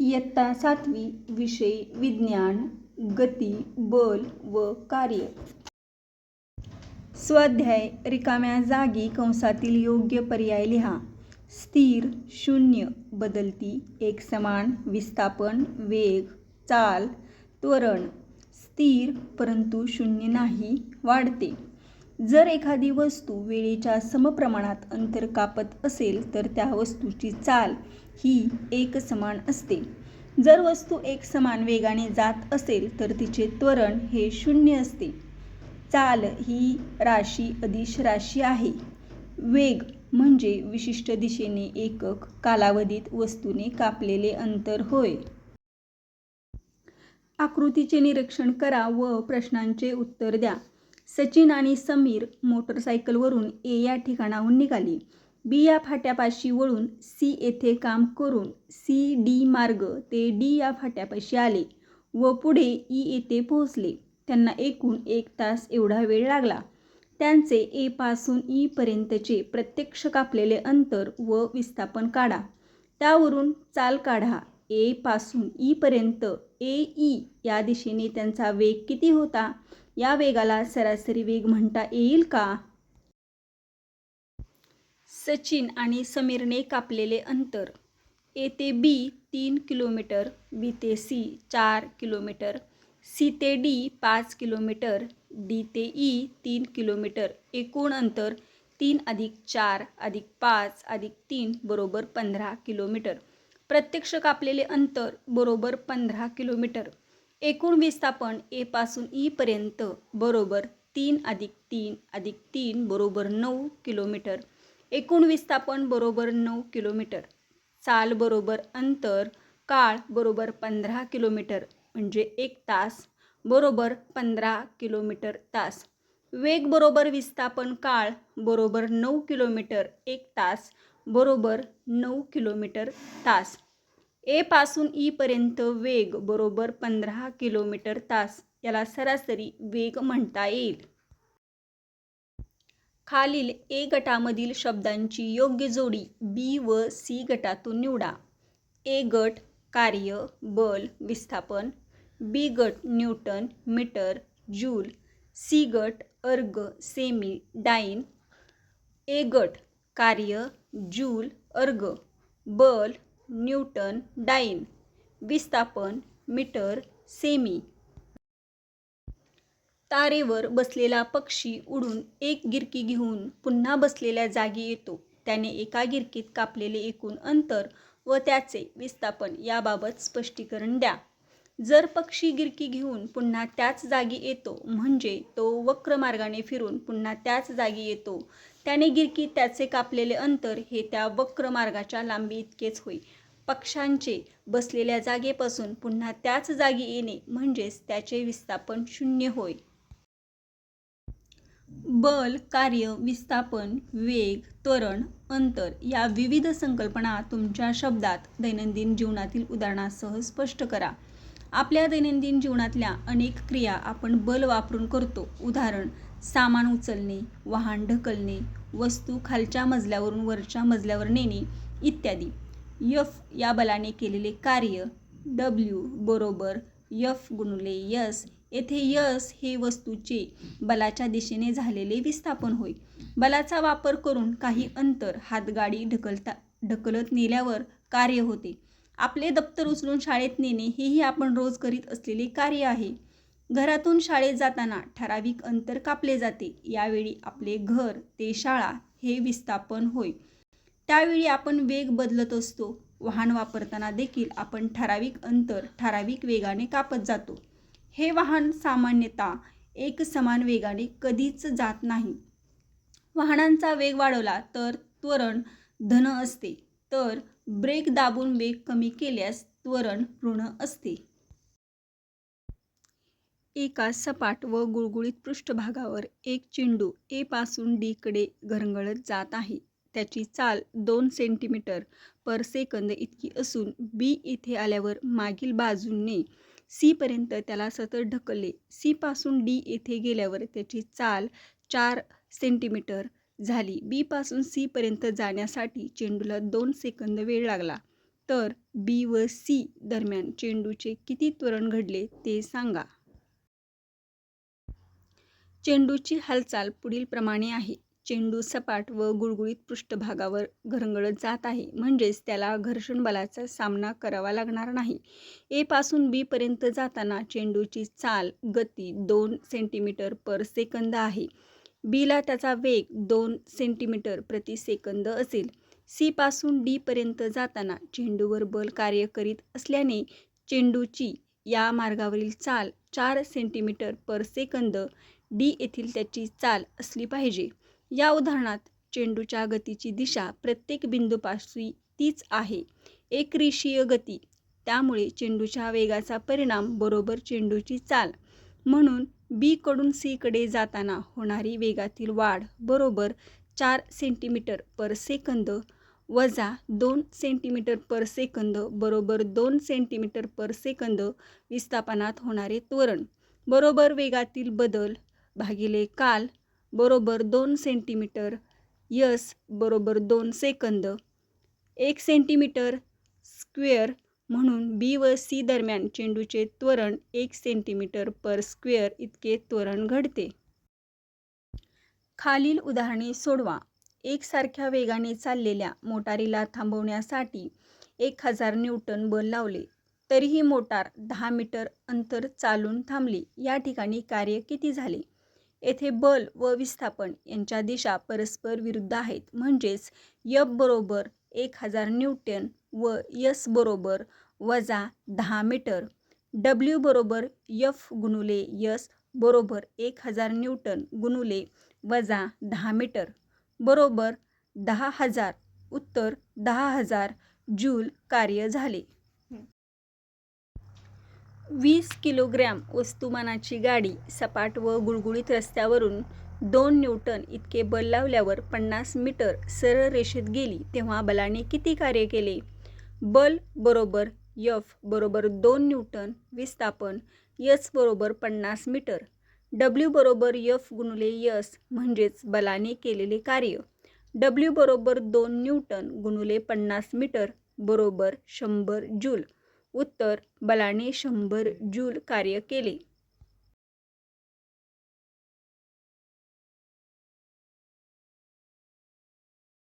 इयत्ता 7वी विषय विज्ञान, गती, बल व कार्य. स्वाध्याय रिकाम्या जागी कंसातील योग्य पर्याय लिहा. स्थिर, शून्य, बदलती, एकसमान, विस्थापन, वेग, चाल, त्वरण. स्थिर परंतु शून्य नाही, वाढते. जर एखादी वस्तू वेळेच्या समप्रमाणात अंतर कापत असेल तर त्या वस्तूची चाल ही एकसमान असते. जर वस्तू एकसमान वेगाने जात असेल तर तिचे त्वरण हे शून्य असते. चाल ही राशी अदिश राशी आहे. वेग म्हणजे विशिष्ट दिशेने एकक कालावधीत वस्तूने कापलेले अंतर होय. आकृतीचे निरीक्षण करा व प्रश्नांचे उत्तर द्या. सचिन आणि समीर मोटरसायकलवरून ए या ठिकाणाहून निघाले. बी या फाट्यापाशी वळून सी येथे काम करून सी डी मार्ग ते डी या फाट्यापाशी आले व पुढे ई येथे पोहोचले. त्यांना एकूण 1 तास एवढा वेळ लागला. त्यांचे ए पासून ई पर्यंतचे प्रत्यक्ष कापलेले अंतर व विस्थापन काढा. त्यावरून चाल काढा. ए पासून ई पर्यंत ए ई या दिशेने त्यांचा वेग किती होता? या वेगाला सरासरी वेग म्हणता येईल का? सचिन आणि समीरने कापलेले अंतर. ए ते बी 3 किलोमीटर, बी ते सी 4 किलोमीटर, सी ते डी 5 किलोमीटर, डी ते ई 3 किलोमीटर. एकूण अंतर 3 + 4 + 5 + 3 बरोबर 15 किलोमीटर. प्रत्यक्ष कापलेले अंतर बरोबर 15 किलोमीटर. एकूण विस्थापन ए पासून ई पर्यंत बरोबर 3 + 3 + 3 बरोबर 9 किलोमीटर. एकूण विस्थापन बरोबर 9 किलोमीटर. चाल बरोबर अंतर काळ बरोबर 15 किलोमीटर म्हणजे 1 तास बरोबर 15 किलोमीटर तास. वेग बरोबर विस्थापन काळ बरोबर 9 किलोमीटर 1 तास बरोबर 9 किलोमीटर तास. ए पासून ई पर्यंत वेग बरोबर 15 किलोमीटर तास. याला सरासरी वेग म्हणता येईल. खालील ए गटामधील शब्दांची योग्य जोडी बी व सी गटातून निवडा. ए गट कार्य, बल, विस्थापन. बी गट न्यूटन, मीटर, जूल. सी गट अर्ग, सेमी, डाइन. ए गट कार्य, जूल, अर्ग. बल, न्यूटन, डाइन. विस्थापन, मीटर, सेमी. तारेवर बसलेला पक्षी उडून एक गिरकी घेऊन पुन्हा बसलेल्या जागी येतो. त्याने एका गिरकीत कापलेले एकूण अंतर व त्याचे विस्थापन याबाबत स्पष्टीकरण द्या. जर पक्षी गिरकी घेऊन पुन्हा त्याच जागी येतो म्हणजे तो वक्र मार्गाने फिरून पुन्हा त्याच जागी येतो. त्याने गिरकीत त्याचे कापलेले अंतर हे त्या वक्र मार्गाच्या लांबी इतकेच होय. पक्ष्याचे बसलेल्या जागेपासून पुन्हा त्याच जागी येणे म्हणजेच त्याचे विस्थापन 0 होय. बल, कार्य, विस्थापन, वेग, त्वरण, अंतर या विविध संकल्पना तुमच्या शब्दात दैनंदिन जीवनातील उदाहरणासह स्पष्ट करा. आपल्या दैनंदिन जीवनातल्या अनेक क्रिया आपण बल वापरून करतो. उदाहरण: सामान उचलणे, वाहन ढकलणे, वस्तू खालच्या मजल्यावरून वरच्या मजल्यावर नेणे इत्यादी. एफ या बलाने केलेले कार्य. डब्ल्यू बरोबर एफ × एस. येथे एस हे वस्तूचे बलाच्या दिशेने झालेले विस्थापन होय. बलाचा वापर करून काही अंतर हातगाडी ढकलत नेल्यावर कार्य होते. आपले दप्तर उचलून शाळेत नेणे हेही आपण रोज करीत असलेले कार्य आहे. घरातून शाळेत जाताना ठराविक अंतर कापले जाते. यावेळी आपले घर ते शाळा हे विस्थापन होय. त्यावेळी आपण वेग बदलत असतो. वाहन वापरताना देखील आपण ठराविक अंतर ठराविक वेगाने कापत जातो. हे वाहन सामान्यतः एकसमान वेगाने कधीच जात नाही. वाहनांचा वेग वाढवला तर त्वरण धन असते, तर ब्रेक दाबून वेग कमी केल्यास त्वरण ऋण असते. एका सपाट व गुळगुळीत पृष्ठभागावर एक चेंडू ए पासून डी कडे घरंगळत जात आहे. त्याची चाल 2 सेंटीमीटर/सेकंद इतकी असून बी येथे आल्यावर मागील बाजूने सी पर्यंत त्याला सतत ढकलले. सी पासून डी येथे गेल्यावर त्याची चाल 4 सेंटीमीटर झाली. बी पासून सी पर्यंत जाण्यासाठी चेंडूला 2 सेकंद वेळ लागला तर बी व सी दरम्यान चेंडूचे किती त्वरण घडले ते सांगा. चेंडूची हालचाल पुढील प्रमाणे आहे. चेंडू सपाट व गुळगुळीत पृष्ठभागावर घरंगळत जात आहे, म्हणजेच त्याला घर्षण बलाचा सामना करावा लागणार नाही. ए पासून बी पर्यंत जाताना चेंडूची चाल गती 2 सेंटीमीटर पर सेकंद आहे. बीला त्याचा वेग 2 सेंटीमीटर प्रति सेकंद असेल. सी पासून डी पर्यंत जाताना चेंडूवर बल कार्य करीत असल्याने चेंडूची या मार्गावरील चाल 4 सेंटीमीटर पर सेकंद डी येथील त्याची चाल असली पाहिजे. या उदाहरणात चेंडूच्या गतीची दिशा प्रत्येक बिंदूपाशी तीच आहे, एकरेषीय गती. त्यामुळे चेंडूच्या वेगाचा परिणाम बरोबर चेंडूची चाल. म्हणून बी कडून सी कडे जाताना होणारी वेगातील वाढ बरोबर 4 सेंटीमीटर पर सेकंद वजा 2 सेंटीमीटर पर सेकंद बरोबर 2 सेंटीमीटर पर सेकंद विस्थापनात होणारे त्वरण बरोबर वेगातील बदल भागिले काल बरोबर 2 सेंटीमीटर यस बरोबर 2 सेकंद 1 सेंटीमीटर स्क्वेअर. म्हणून बी व सी दरम्यान चेंडूचे त्वरण 1 सेंटीमीटर पर स्क्वेअर इतके त्वरण घडते. खालील उदाहरणे सोडवा. एकसारख्या वेगाने चाललेल्या मोटारीला थांबवण्यासाठी 1000 न्यूटन बल लावले, तरीही मोटार 10 मीटर अंतर चालून थांबली. या ठिकाणी कार्य किती झाले? येथे बल व विस्थापन यांच्या दिशा परस्पर विरुद्ध आहेत, म्हणजेच एफ बरोबर 1000 न्यूटन व एस बरोबर वजा 10 मीटर. डब्ल्यू बरोबर एफ गुणुले एस बरोबर 1000 न्यूटन गुणुले वजा 10 मीटर बरोबर 10,000. उत्तर 10,000 जूल कार्य झाले. 20 किलोग्रॅम वस्तुमानाची गाडी सपाट व गुळगुळीत रस्त्यावरून 2 न्यूटन इतके बल लावल्यावर 50 मीटर सरळ रेषेत गेली, तेव्हा बलाने किती कार्य केले? बल बरोबर एफ बरोबर 2 न्यूटन, विस्थापन एस बरोबर 50 मीटर. डब्ल्यू बरोबर एफ गुणुले एस म्हणजेच बलाने केलेले कार्य. डब्ल्यू बरोबर 2 न्यूटन गुणुले 50 मीटर बरोबर 100 जूल. उत्तर बलाने 100 जूल कार्य केले.